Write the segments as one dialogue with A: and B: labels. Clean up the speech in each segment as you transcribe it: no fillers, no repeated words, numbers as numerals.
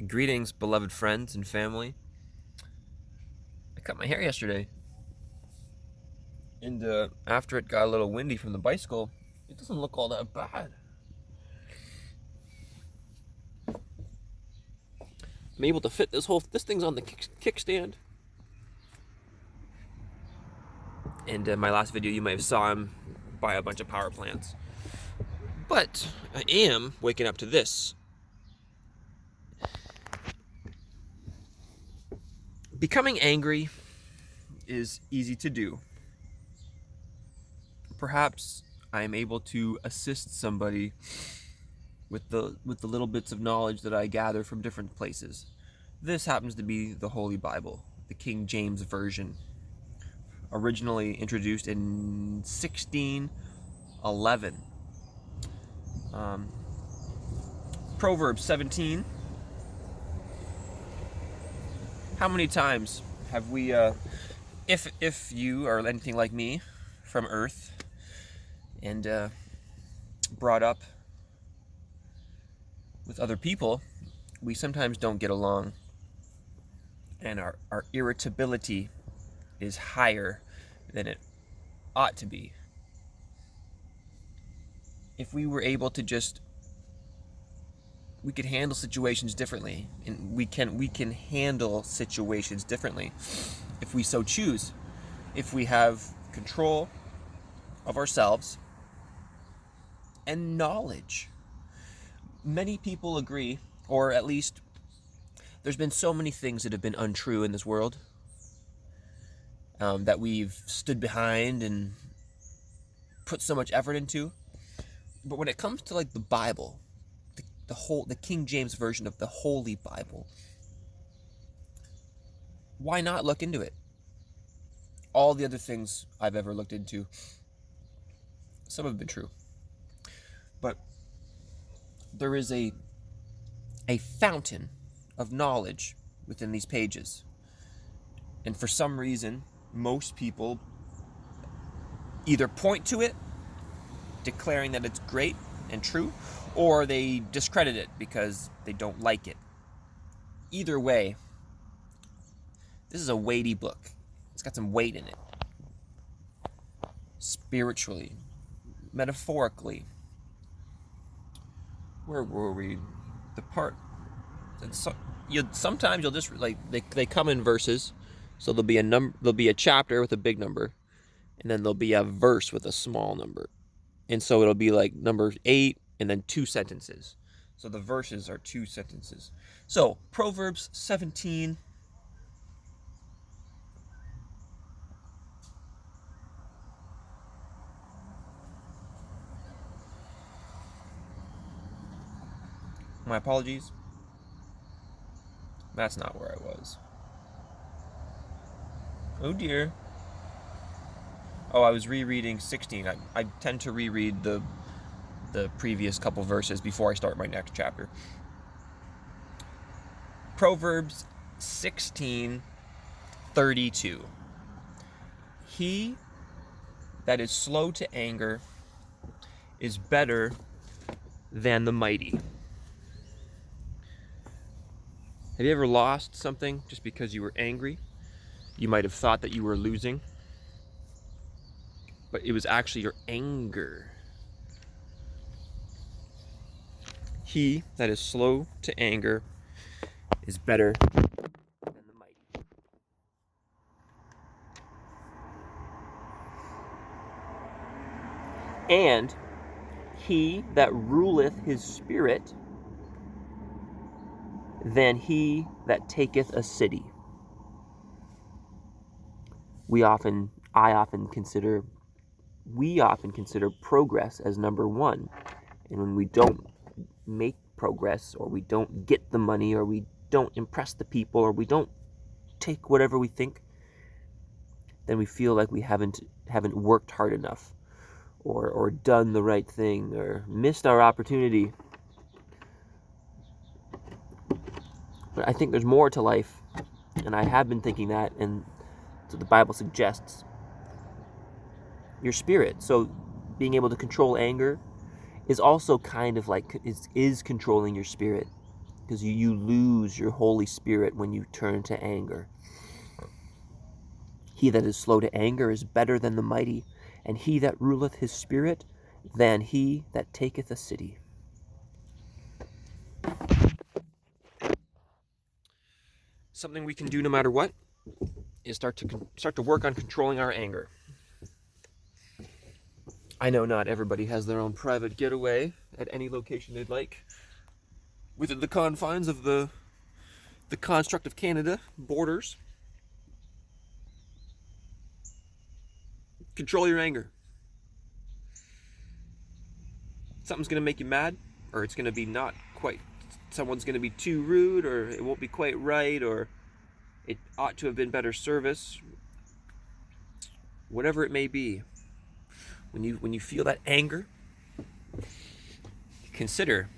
A: Greetings, beloved friends and family. I cut my hair yesterday, and after it got a little windy from the bicycle, it doesn't look all that bad. I'm able to fit this thing's on the kickstand. And in my last video, you might have saw him buy a bunch of power plants. But I am waking up to this. Becoming angry is easy to do. Perhaps I am able to assist somebody with the little bits of knowledge that I gather from different places. This happens to be the Holy Bible, the King James Version, originally introduced in 1611. Proverbs 17. How many times have we, if you are anything like me, from Earth, and brought up with other people, we sometimes don't get along, and our irritability is higher than it ought to be. If we were able to we could handle situations differently, and we can handle situations differently if we so choose. If we have control of ourselves and knowledge. Many people agree, or at least there's been so many things that have been untrue in this world that we've stood behind and put so much effort into. But when it comes to like the Bible, the King James Version of the Holy Bible, why not look into it? All the other things I've ever looked into, some have been true, but there is a fountain of knowledge within these pages, and for some reason most people either point to it declaring that it's great and true, or they discredit it because they don't like it. Either way, this is a weighty book. It's got some weight in it. Spiritually, metaphorically. Where were we? The part. Sometimes you'll just like they come in verses, so there'll be a number. There'll be a chapter with a big number, and then there'll be a verse with a small number, and so it'll be like number 8 and then 2 sentences. So the verses are 2 sentences. So Proverbs 17. My apologies. That's not where I was. Oh dear. Oh, I was rereading 16. I tend to reread the previous couple verses before I start my next chapter. Proverbs 16:32. He that is slow to anger is better than the mighty. Have you ever lost something just because you were angry? You might have thought that you were losing, but it was actually your anger. He that is slow to anger is better than the mighty. And he that ruleth his spirit than he that taketh a city. We often consider progress as number one. And when we don't make progress, or we don't get the money, or we don't impress the people, or we don't take whatever we think, then we feel like we haven't worked hard enough, or done the right thing, or missed our opportunity. But I think there's more to life, and I have been thinking that, and so the Bible suggests your spirit. So being able to control anger is also kind of like is controlling your spirit. because you lose your Holy Spirit when you turn to anger. He that is slow to anger is better than the mighty, and he that ruleth his spirit than he that taketh a city. Something we can do no matter what is start to work on controlling our anger. I know not everybody has their own private getaway at any location they'd like within the confines of the construct of Canada borders. Control your anger. Something's going to make you mad, or it's going to be not quite, someone's going to be too rude, or it won't be quite right, or it ought to have been better service. Whatever it may be, when you feel that anger, consider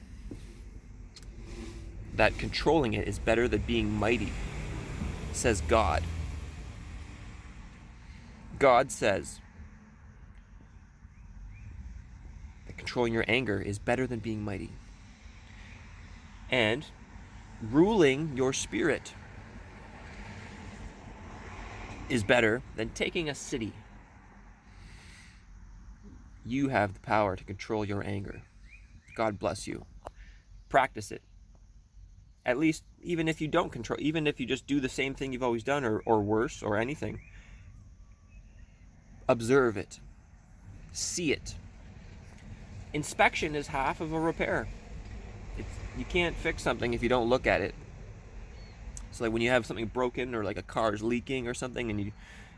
A: that controlling it is better than being mighty, says God. God says that controlling your anger is better than being mighty. And ruling your spirit is better than taking a city. You have the power to control your anger. God bless you. Practice it. At least, even if you don't control, even if you just do the same thing you've always done, or worse, or anything, observe it. See it. Inspection is half of a repair. You can't fix something if you don't look at it. So like when you have something broken, or like a car's leaking or something, and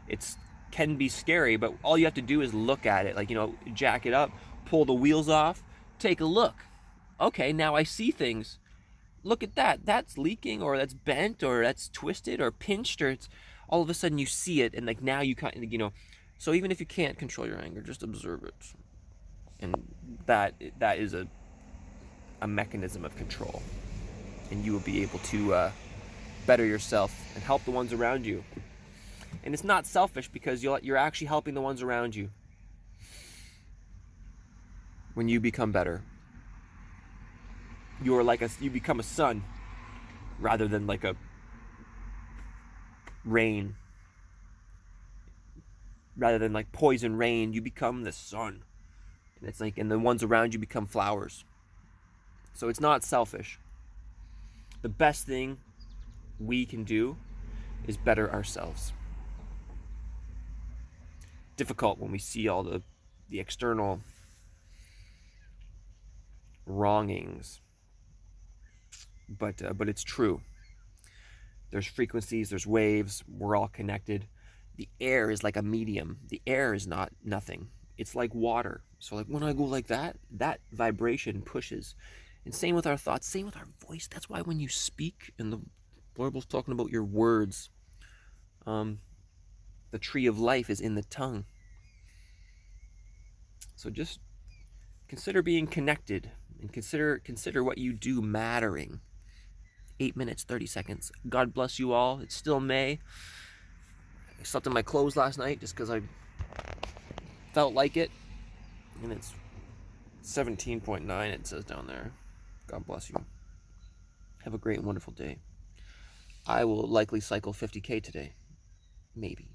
A: it's can be scary, but all you have to do is look at it. Like, jack it up, pull the wheels off, take a look. Okay, now I see things. Look at that. That's leaking, or that's bent, or that's twisted, or pinched, or it's all of a sudden you see it, and like now you kind of, so even if you can't control your anger, just observe it. And that is a mechanism of control. And you will be able to better yourself and help the ones around you. And it's not selfish, because you're actually helping the ones around you when you become better. You become a sun rather than like a rain. Rather than like poison rain, you become the sun. And it's like, and the ones around you become flowers. So it's not selfish. The best thing we can do is better ourselves. Difficult when we see all the external wrongings, but it's true. There's frequencies, there's waves, we're all connected. The air is like a medium. The air is not nothing. It's like water. So like when I go like that vibration pushes. And same with our thoughts, same with our voice. That's why when you speak, and the Bible's talking about your words, the tree of life is in the tongue. So just consider being connected, and consider what you do mattering. 8 minutes, 30 seconds. God bless you all. It's still May. I slept in my clothes last night just because I felt like it. And it's 17.9, it says down there. God bless you. Have a great and wonderful day. I will likely cycle 50K today. Maybe.